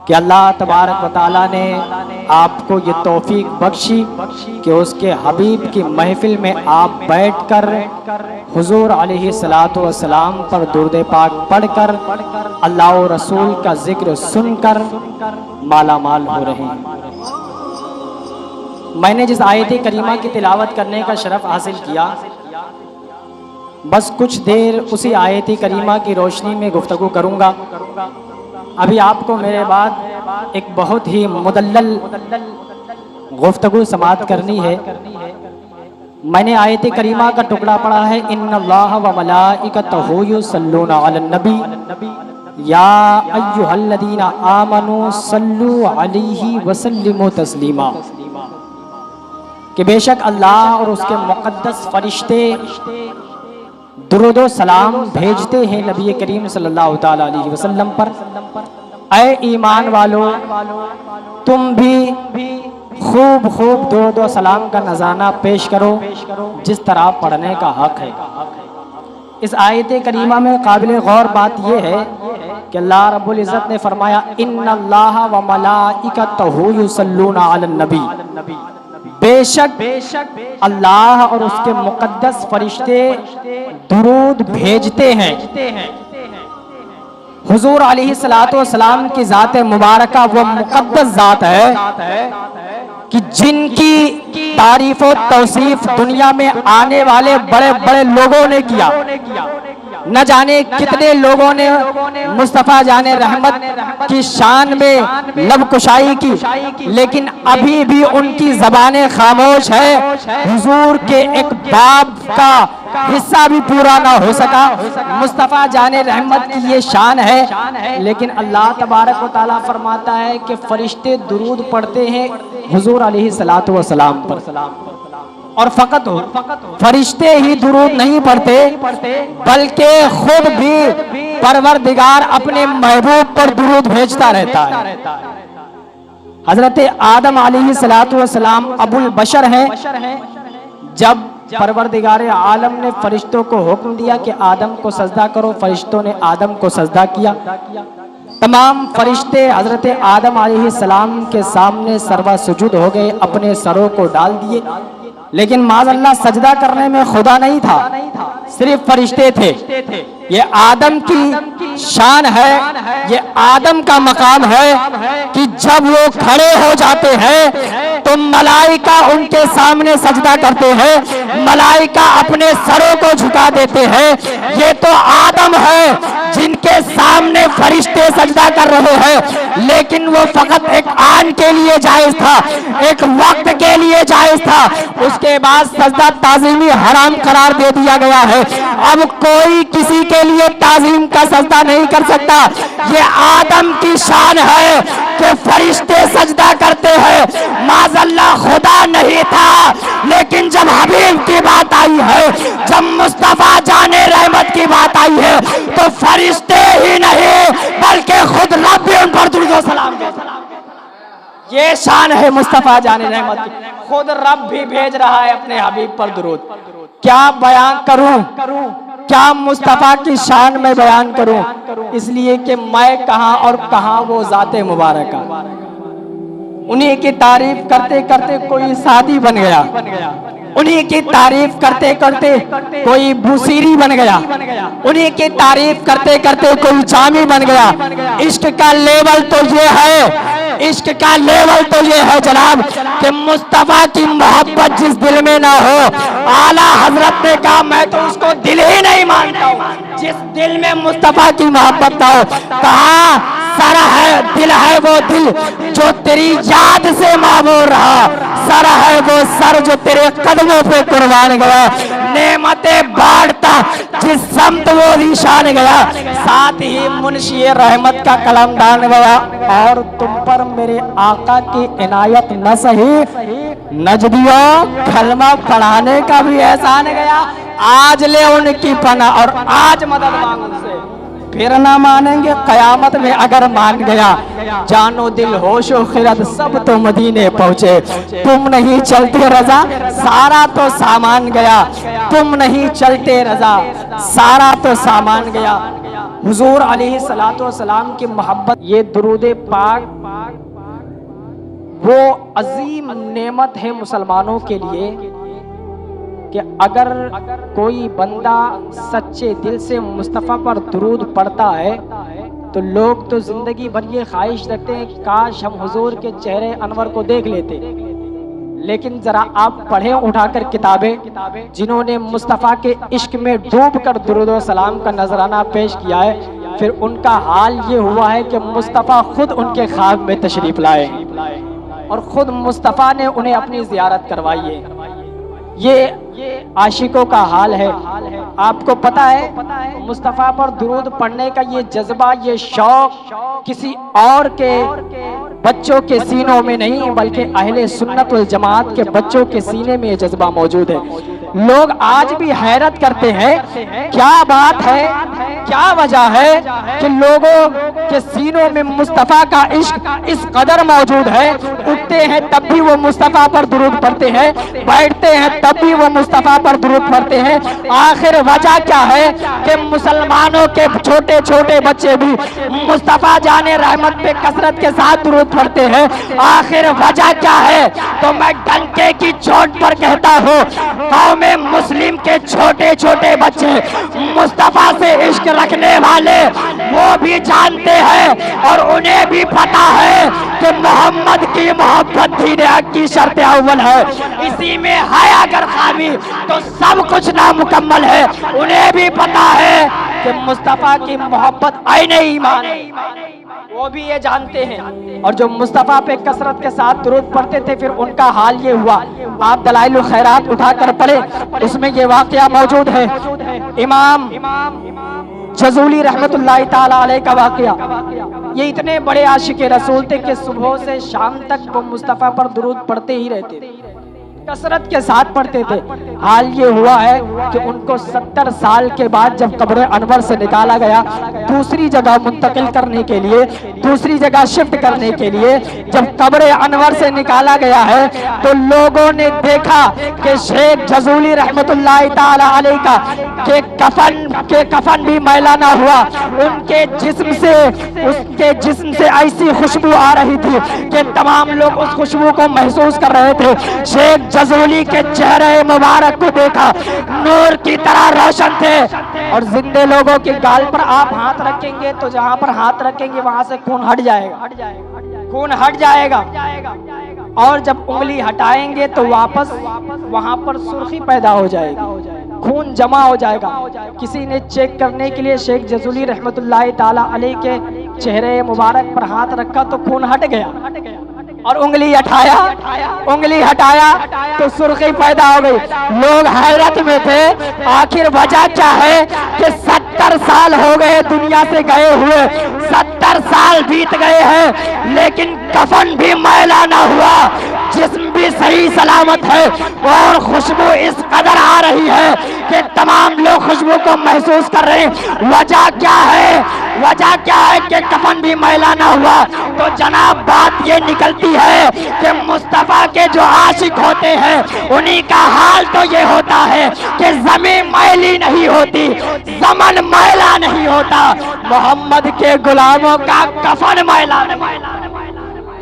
कि अल्लाह तबारक व तआला ने आपको ये तौफीक बख्शी कि उसके हबीब की महफिल में आप बैठकर हुजूर अलैहिस्सलातु वस्सलाम पर दुरूद पाक पढ़कर अल्लाह और रसूल का जिक्र सुनकर माला माल हो रहे हैं। मैंने जिस आयत करीमा की तिलावत करने का शरफ हासिल किया, बस कुछ देर उसी आयत करीमा की रोशनी में गुफ्तगू करूंगा। अभी आपको मेरे बाद एक बहुत ही मुदल्लल गुफ्तगू समाअत करनी है। मैंने आयत करीमा का टुकड़ा पढ़ा है, इन्नल्लाह व मलाइकतहू युसल्लूना अलन नबी या अय्युहल्लज़ीना आमनू सल्लू अलैहि वसल्लिमू तस्लीमा, कि बेशक अल्लाह और उसके मुक़द्दस फरिश्ते दुरूद सलाम भेजते हैं नबी करीम सल्लल्लाहु ताला अलैहि वसल्लम पर। ऐ ईमान वालों, तुम भी खूब खूब दुरूद सलाम का नज़ाना पेश करो जिस तरह पढ़ने का हक है। इस आयत करीमा में काबिल गौर बात यह है कि अल्लाह रब्बुल इज़्ज़त ने फरमाया, इन्नल्लाह व मलाइकतहू युसल्लूना अलन नबी, बेशक अल्लाह और उसके मुक़द्दस फरिश्ते दुरूद भेजते हैं। हुजूर अलैहिस्सलातु वस्सलाम की ज़ात मुबारका वो मुक़द्दस ज़ात है कि जिनकी तारीफ और तौसीफ दुनिया में आने वाले बड़े बड़े लोगों ने किया। न जाने कितने लोगों ने मुस्तफ़ा जाने रहमत की शान में लबकुशाई की, लेकिन अभी भी उनकी ज़बानें खामोश है। हुजूर के एक बाब का हिस्सा भी पूरा ना हो सका। मुस्तफ़ा जाने रहमत की ये शान है, लेकिन अल्लाह तबारक व तआला फरमाता है कि फरिश्ते दुरूद पढ़ते हैं हुजूर अलैहिस्सलातु वस्सलाम पर। और फकत फरिश्ते ही दुरूद नहीं पढ़ते, बल्कि खुद भी परवरदिगार अपने महबूब पर दुरूद भेजता रहता है। हजरत आदम अलैहिस्सलातु वस्सलाम अबुल बशर हैं। जब परवरदिगार आलम ने फरिश्तों को हुक्म दिया कि आदम को सजदा करो, फरिश्तों ने आदम को सजदा किया। तमाम फरिश्ते हजरत आदम अलैहिस्सलाम के सामने सर्वा सुजूद हो गए, अपने सरों को डाल दिए। लेकिन माज़अल्लाह सजदा करने में खुदा नहीं था, सिर्फ फरिश्ते थे। ये आदम की शान है, ये आदम का मकाम है कि जब वो खड़े हो जाते हैं तो मलाइका उनके सामने सजदा करते हैं, मलाइका अपने सरों को झुका देते हैं। ये तो आदम है जिनके सामने फरिश्ते सजदा कर रहे हैं, लेकिन वो फकत एक आन के लिए जायज था, एक वक्त के लिए जायज था। उसके बाद सजदा ताज़ीमी हराम करार दे दिया गया है। अब कोई किसी के लिए ताज़ीम का सजदा नहीं कर सकता। ये आदम की शान है कि फरिश्ते सजदा करते हैं। माज़अल्लाह खुदा नहीं था, लेकिन जब हबीब की बात आई है, जब मुस्तफ़ा जाने रहमत की बात आई है, तो फरिश्ते ही नहीं बल्कि खुद रब भी उन पर दुरूद सलाम भेजता है। ये शान है मुस्तफ़ा जाने रहमत की, खुद रब भी भेज रहा है अपने हबीब पर दुरूद। क्या बयान करूं, क्या मुस्तफ़ा की शान में बयान करूं, इसलिए कि मैं कहां और कहां वो ज़ाते मुबारका। उन्हीं की तारीफ करते करते कोई सादी बन गया, उन्हीं की तारीफ करते करते कोई बुसीरी बन गया, उन्हीं की तारीफ करते करते कोई जामी बन गया। इश्क का लेवल तो ये है, इश्क का लेवल तो ये है जनाब कि मुस्तफ़ा की मोहब्बत जिस दिल में ना हो, आला हजरत ने कहा मैं तो उसको दिल ही नहीं मानता हूँ जिस दिल में मुस्तफ़ा की मोहब्बत ना हो। कहा सर है दिल है वो दिल जो तेरी याद से मामूर रहा, सर है वो सर जो तेरे कदमों पे कुर्बान गया, नेमतें बांटता जिस समत वो निशान गया, साथ ही मुंशी रहमत का कलमदान गया। और तुम पर मेरे आका की इनायत न सही, नजदियों कलमा पढ़ाने का भी एहसान गया। आज ले उनकी पना और आज मदद मांग उनसे। फिर ना मानेंगे कयामत में अगर मान गया। जानो दिल होशो खिरत सब तो मदीने पहुंचे। तुम नहीं चलते रजा सारा तो सामान गया। तुम नहीं चलते रजा सारा तो सामान गया। हुजूर अलैहिस्सलातु वस्सलाम की मोहब्बत, ये दुरूद पाक वो अजीम नेमत है मुसलमानों के लिए कि अगर कोई बंदा सच्चे दिल से मुस्तफ़ा पर दुरूद पढ़ता है तो लोग तो जिंदगी भर ये ख्वाहिश रखते हैं काश हम हुजूर के चेहरे अनवर को देख लेते। लेकिन जरा आप पढ़ें उठाकर किताबें, जिन्होंने मुस्तफ़ा के इश्क में डूब कर दुरूद व सलाम का नजराना पेश किया है, फिर उनका हाल ये हुआ है कि मुस्तफ़ा खुद उनके ख्वाब में तशरीफ लाए और खुद मुस्तफ़ा ने उन्हें अपनी जियारत करवाई है। ये आशिकों का हाल है। आपको पता है मुस्तफ़ा पर दुरूद पढ़ने का ये जज्बा, ये शौक किसी और के बच्चों के सीनों में नहीं बल्कि अहले सुन्नत वल जमात के बच्चों के सीने में ये जज्बा मौजूद है। लोग आज भी हैरत करते हैं क्या बात है, क्या वजह है कि लोगों के सीनों में मुस्तफ़ा का इश्क इस कदर मौजूद है। उठते हैं तब भी वो मुस्तफ़ा पर दुरूद पढ़ते हैं, बैठते हैं तब भी वो मुस्तफ़ा पर दुरूद पढ़ते हैं। आखिर वजह क्या है कि मुसलमानों के छोटे छोटे बच्चे भी मुस्तफ़ा जाने रहमत पे कसरत के साथ दुरूद पढ़ते हैं। आखिर वजह क्या है? तो मैं डंके की चोट पर कहता हूँ, कौम मुस्लिम के छोटे छोटे बच्चे मुस्तफ़ा से इश्क रखने वाले वो भी जानते हैं और उन्हें भी पता है कि मोहम्मद की मोहब्बत दीन हक की शर्त अव्वल है। इसी में है अगर खामी तो सब कुछ नामुकम्मल है। उन्हें भी पता है कि मुस्तफ़ा की मोहब्बत आईने ईमान है, वो भी ये जानते हैं। और जो मुस्तफ़ा पे कसरत के साथ दुरूद पढ़ते थे फिर उनका हाल ये हुआ। आप दलाइल खैरात उठाकर पढ़े, उसमें ये वाकया मौजूद है। इमाम जज़ूली रहमतुल्लाहि ताला अलैह का वाकया। ये इतने बड़े आशिक़े रसूल थे कि सुबह से शाम तक वो मुस्तफ़ा पर दुरूद पढ़ते ही रहते थे, कसरत के साथ पढ़ते थे। हाल ये हुआ है कि उनको 70 साल के बाद जब कब्र अनवर से निकाला गया, दूसरी जगह मुंतकिल करने के लिए, दूसरी जगह शिफ्ट करने के लिए जब कब्र अनवर से निकाला गया है तो लोगों ने देखा कि शेख जज़ूली रहमतुल्लाहि ताला अलैह का के कफन भी मैला ना हुआ। उनके जिस्म से ऐसी खुशबू आ रही थी कि तमाम लोग उस खुशबू को महसूस कर रहे थे। शेख जज़ूली के चेहरे मुबारक को देखा, नूर की तरह रोशन थे। और जिंदे लोगों के गाल पर आप हाथ रखेंगे तो जहां पर हाथ रखेंगे वहां से खून हट जाएगा, खून हट जाएगा। और जब उंगली हटाएंगे तो वापस वहां पर सुर्खी पैदा हो जाएगी, खून जमा हो जाएगा। किसी ने चेक करने के लिए शेख जज़ूली रहमतुल्लाहि ताला अलैह के चेहरे मुबारक पर हाथ रखा तो खून हट गया, और उंगली हटाया तो सुर्खी पैदा हो गई। लोग हैरत में थे, आखिर वजह क्या है कि 70 साल हो गए दुनिया से गए हुए, 70 साल बीत गए हैं लेकिन कफन भी मैला ना हुआ, जिस्म भी सही सलामत है और खुशबू इस कदर आ रही है कि तमाम लोग खुशबू को महसूस कर रहे हैं। वजह क्या है? वजह क्या है कि कफन भी मैला ना हुआ? तो जनाब बात ये निकलती है कि मुस्तफ़ा के जो आशिक होते हैं उन्हीं का हाल तो ये होता है कि ज़मीन मैली नहीं होती, ज़मन मैला नहीं होता। मोहम्मद के गुलामों का कफन मैला नहीं,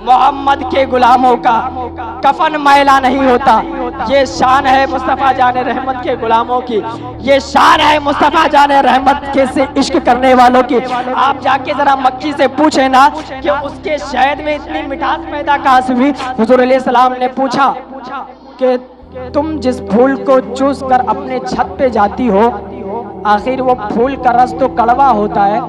मोहम्मद के गुलामों का कफन मैला नहीं होता। ये शान है मुस्तफ़ा जाने रहमत के गुलामों की, ये शान है मुस्तफ़ा जाने रहमत के से इश्क करने वालों की। आप जाके जरा मक्की से पूछे ना कि उसके शहद में इतनी मिठास पैदा कहाँ से हुई। हुज़ूर अलैहिस्सलाम ने पूछा कि तुम जिस फूल को चूस कर अपने छत पे जाती हो, आखिर वो फूल का रस तो कड़वा होता है,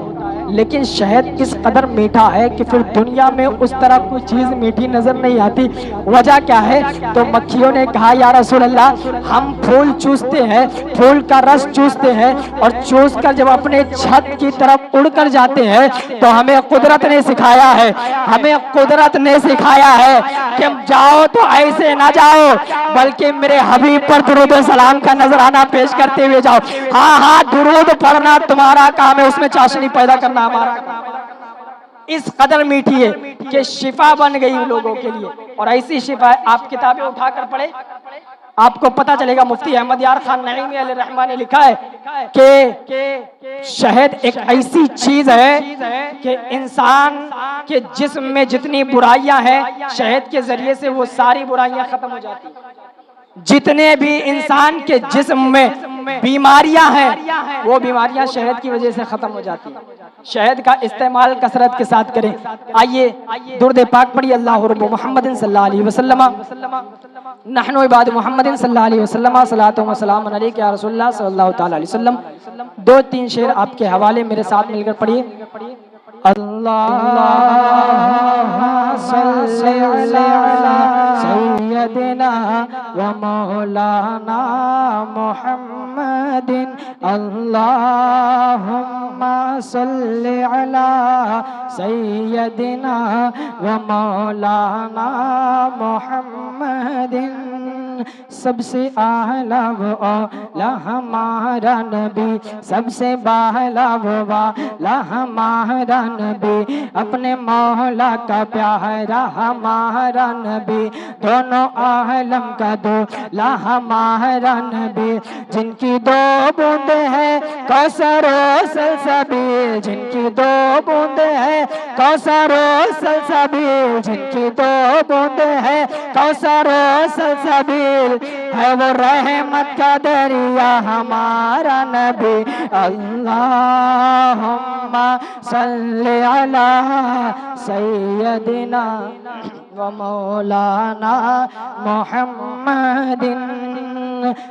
लेकिन शहद इस कदर मीठा है कि फिर दुनिया में उस तरह कोई चीज मीठी नजर नहीं आती। वजह क्या है? तो मक्खियों ने कहा या रसूल अल्लाह, हम फूल चूसते हैं, फूल का रस चूसते हैं और चूस कर जब अपने छत की तरफ उड़कर जाते हैं तो हमें कुदरत ने सिखाया है, हमें कुदरत ने सिखाया है कि हम जाओ तो ऐसे ना जाओ, बल्कि मेरे हबीब पर दुरूद सलाम का नजराना पेश करते हुए जाओ। हाँ हाँ, दुरूद पढ़ना तुम्हारा काम है, उसमें चाशनी पैदा करना हमारा काम है। इस कदर मीठी है कि शिफा बन गई लोगों के लिए। और ऐसी शिफा है, आप किताबें उठाकर पढ़े, आपको पता चलेगा। मुफ्ती अहमद यार खान नईमी अलैहि रहमा ने लिखा है कि शहद एक ऐसी चीज है कि इंसान के जिस्म में जितनी बुराइयां हैं, शहद के जरिए से वो सारी बुराइयां खत्म हो जाती हैं। जितने भी इंसान के जिस्म में बीमारियां हैं, वो बीमारियां शहद की वजह से खत्म हो जाती हैं। शहद का इस्तेमाल कसरत के साथ करें। आइए दुरूद पाक पढ़िए, अल्लाहु रब्बु मुहम्मदिन सल्लल्लाहु अलैहि वसल्लम, नहनु इबाद मुहम्मदिन सल्लल्लाहु अलैहि वसल्लम, सलातो व सलाम अलैका या रसूलल्लाह सल्लल्लाहु तआला अलैहि वसल्लम। 2-3 शेर आपके हवाले मेरे साथ मिलकर पढ़िए। अल्लाहुम्मा सल्ली अला सय्यदिना व मौलाना मुहम्मदिन, अल्लाहुम्मा सल्ली अला सय्यदिना व मौलाना मुहम्मदिन। सबसे आला वो आला हमारा नबी, सबसे बाला वो वाला हमारा नबी, अपने मौला का प्यारा हमारा नबी, दोनों आलम का दूल्हा हमारा नबी, जिनकी 2 बूंदे हैं कौसर और सलसबील, जिनकी 2 बूंदे हैं कौसर और सलसबील, जिनकी 2 बूंदे हैं कौसर और सलसबील, है वो रहमत का दरिया हमारा नबी। अल्लाहुम्मा सल्ली अला सय्यदिना व मौलाना मुहम्मदिन।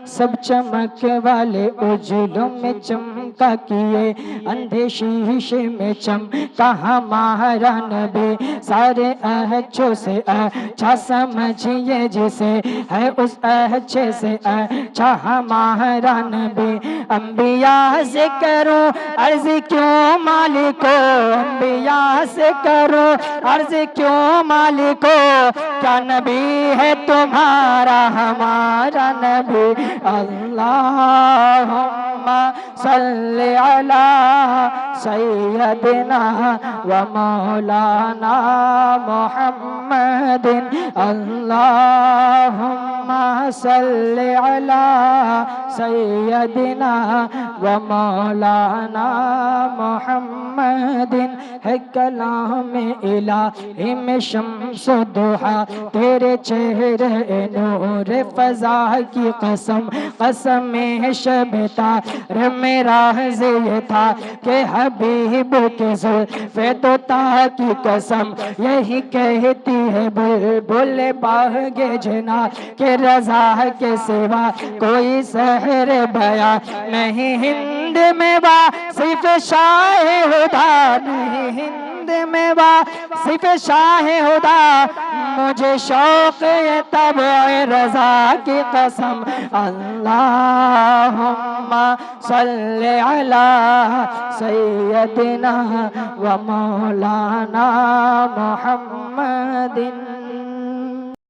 सब चमक वाले उजलों में चमका किए, अंधे शीशे में चमका हमारा नबी, सारे अच्छों से अच्छा समझिए जिसे, है उस अच्छे से अच्छा हमारा नबी। अंबिया से करो अर्ज क्यों मालिको, अंबिया से करो अर्ज क्यों मालिको, क्या नबी है तुम्हारा हमारा नबी। अल्लाहुम्मा सल्ली अला सय्यदिना व मौलाना मुहम्मदिन, अल्लाहुम्मा सल्ली अला सय्यदिना व मौलाना मुहम्मदिन। है कलाम इलाही में शम्सो दुहा, तेरे चेहरे नूर फजा की कसम, कसम शबता मेरा ये था कि हबीब के ज़ुल्फ़े तो ता की कसम, यही कहती है बुलबुल बागे जना के रज़ा के सिवा कोई सहर बया नहीं, हिंद में वा सिर्फ शाह हुदा नहीं, हिंद में वा सिर्फ शाह हुदा, मुझे शौक है तब रज़ा की कसम। अल्लाहुम्मा सल्ली अला सय्यदिना व मौलाना मुहम्मदिन।